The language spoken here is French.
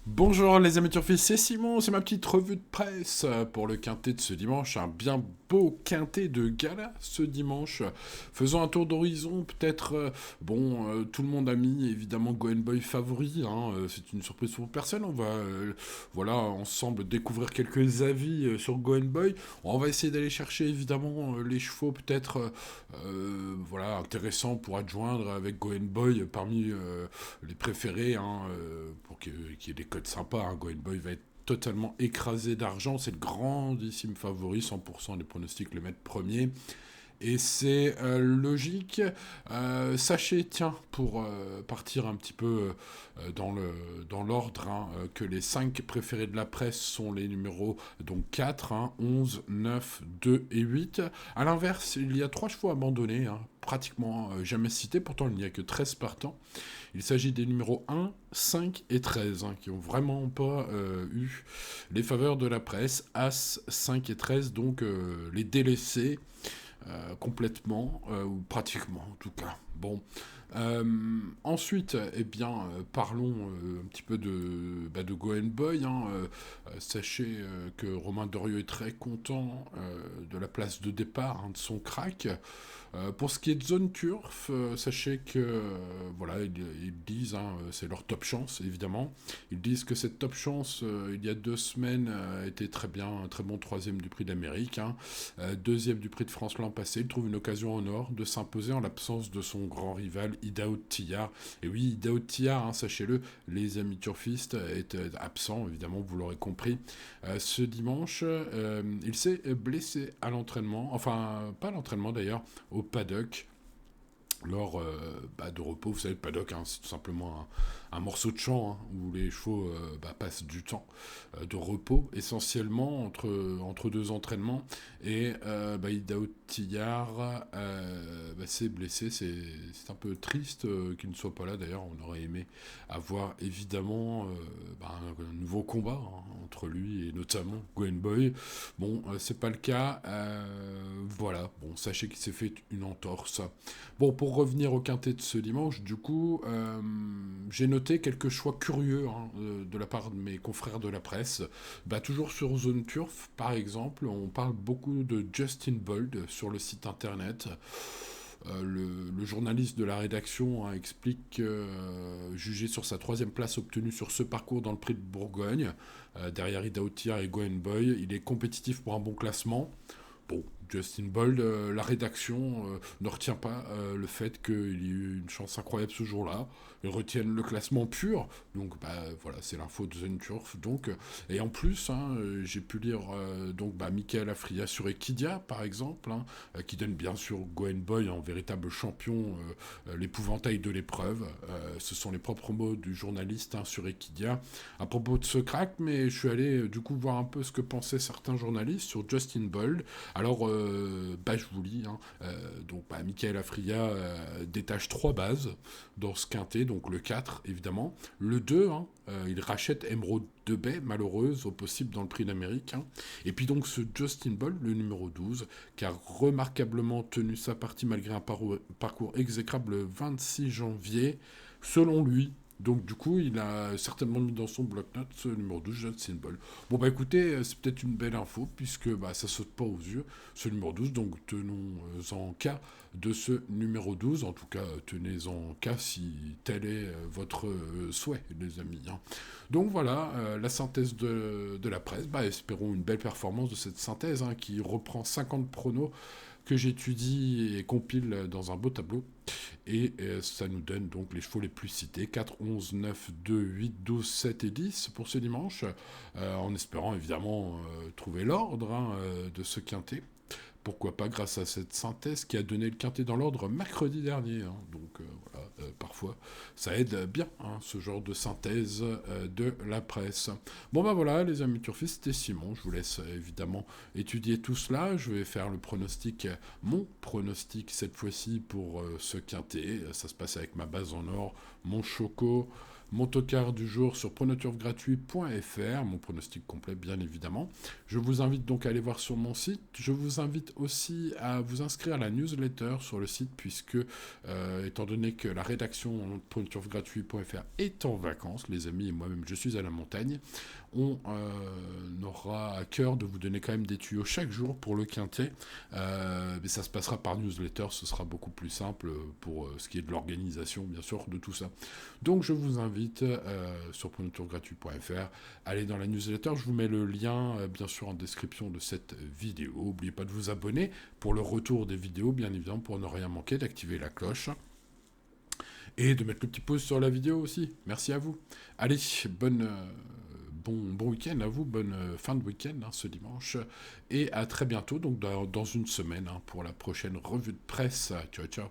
Bonjour les amis turfistes, c'est Simon, c'est ma petite revue de presse pour le quintet de ce dimanche, un bien beau quintet de gala ce dimanche. Faisons un tour d'horizon, peut-être, tout le monde a mis évidemment Goen Boy favori, hein, c'est une surprise pour personne, on va voilà, ensemble découvrir quelques avis sur Goen Boy. On va essayer d'aller chercher évidemment les chevaux peut-être voilà, intéressants pour adjoindre avec Goen Boy parmi les préférés, hein, pour qu'il y ait des codes sympas. Hein. Goen Boy va être totalement écrasé d'argent. C'est le grandissime favori, 100% des pronostics le mettent premier. Et c'est logique. Sachez, tiens, pour partir un petit peu dans l'ordre, hein, que les 5 préférés de la presse sont les numéros donc 4, hein, 11, 9, 2 et 8. À l'inverse, il y a 3 chevaux abandonnés, hein, pratiquement jamais cités, pourtant il n'y a que 13 partants. Il s'agit des numéros 1, 5 et 13, hein, qui n'ont vraiment pas eu les faveurs de la presse. As, 5 et 13, donc les délaissés complètement, ou pratiquement en tout cas. Bon. Ensuite, eh bien, parlons un petit peu de Goen Boy. Hein. Sachez que Romain Dorieux est très content de la place de départ, hein, de son crack. Pour ce qui est de zone turf, sachez que voilà, ils disent, hein, c'est leur top chance évidemment. Ils disent que cette top chance, il y a 2 semaines, était très bien, un très bon troisième du Prix d'Amérique, hein, deuxième du Prix de France l'an passé. Il trouve une occasion en or de s'imposer en l'absence de son grand rival Idaho Tillard. Et oui, Idaho Tillard, hein, sachez-le, les amis turfistes, est absent évidemment, vous l'aurez compris. Ce dimanche, il s'est blessé à l'entraînement, enfin pas à l'entraînement d'ailleurs, au paddock lors de repos. Vous savez, le paddock, hein, c'est tout simplement un morceau de champ, hein, où les chevaux passent du temps de repos, essentiellement entre deux entraînements. Et Idaho Tillard s'est blessé. C'est un peu triste qu'il ne soit pas là. D'ailleurs, on aurait aimé avoir évidemment un nouveau combat, hein, entre lui et notamment Gwen Boy. Bon, c'est pas le cas. Voilà, bon, sachez qu'il s'est fait une entorse. Bon, pour revenir au quintet de ce dimanche, du coup, j'ai noté quelques choix curieux, hein, de la part de mes confrères de la presse. Toujours sur Zone Turf, par exemple, on parle beaucoup de Justin Bold sur le site internet. Le journaliste de la rédaction, hein, explique que, jugé sur sa troisième place obtenue sur ce parcours dans le Prix de Bourgogne, derrière Ida Otiar et Goen Boy, il est compétitif pour un bon classement. Bon, Justin Bold, la rédaction ne retient pas le fait qu'il y ait eu une chance incroyable ce jour-là. Ils retiennent le classement pur. Donc, voilà, c'est l'info de Zen Turf. Donc, et en plus, hein, j'ai pu lire Michael Afria sur Equidia, par exemple, hein, qui donne bien sûr Goen Boy en véritable champion, l'épouvantail de l'épreuve. Ce sont les propres mots du journaliste, hein, sur Equidia à propos de ce crack. Mais je suis allé du coup voir un peu ce que pensaient certains journalistes sur Justin Bold. Alors, je vous lis, hein, Michael Afria détache 3 bases dans ce quintet, donc le 4 évidemment. Le 2, hein, il rachète Emerald de Bay, malheureuse, au possible dans le Prix d'Amérique. Hein. Et puis donc ce Justin Bold, le numéro 12, qui a remarquablement tenu sa partie malgré un parcours exécrable le 26 janvier, selon lui. Donc du coup, il a certainement mis dans son bloc-notes ce numéro 12, Justin Bold. Bon écoutez, c'est peut-être une belle info, puisque ça saute pas aux yeux, ce numéro 12, donc tenons-en cas de ce numéro 12, en tout cas tenez-en cas si tel est votre souhait, les amis. Hein. Donc voilà, la synthèse de la presse, espérons une belle performance de cette synthèse, hein, qui reprend 50 pronos que j'étudie et compile dans un beau tableau. Et ça nous donne donc les chevaux les plus cités, 4, 11, 9, 2, 8, 12, 7 et 10 pour ce dimanche, en espérant évidemment trouver l'ordre, hein, de ce quintet. Pourquoi pas grâce à cette synthèse qui a donné le quintet dans l'ordre mercredi dernier. Hein. Donc voilà, parfois ça aide bien, hein, ce genre de synthèse de la presse. Bon voilà les amis turfistes, c'était Simon. Je vous laisse évidemment étudier tout cela. Je vais faire le pronostic, mon pronostic cette fois-ci pour ce quintet. Ça se passe avec ma base en or, mon choco, mon tocard du jour sur pronoturgratuit.fr, mon pronostic complet bien évidemment. Je vous invite donc à aller voir sur mon site. Je vous invite aussi à vous inscrire à la newsletter sur le site puisque, étant donné que la rédaction pronoturgratuit.fr est en vacances, les amis, et moi-même je suis à la montagne, on aura à cœur de vous donner quand même des tuyaux chaque jour pour le quintet. Mais ça se passera par newsletter, ce sera beaucoup plus simple pour ce qui est de l'organisation, bien sûr, de tout ça. Donc je vous invite sur pronotourgratuit.fr, allez dans la newsletter, je vous mets le lien, bien sûr, en description de cette vidéo. N'oubliez pas de vous abonner pour le retour des vidéos, bien évidemment, pour ne rien manquer, d'activer la cloche. Et de mettre le petit pouce sur la vidéo aussi. Merci à vous. Allez, bon week-end à vous, bonne fin de week-end ce dimanche. Et à très bientôt, donc dans une semaine, pour la prochaine revue de presse. Ciao, ciao.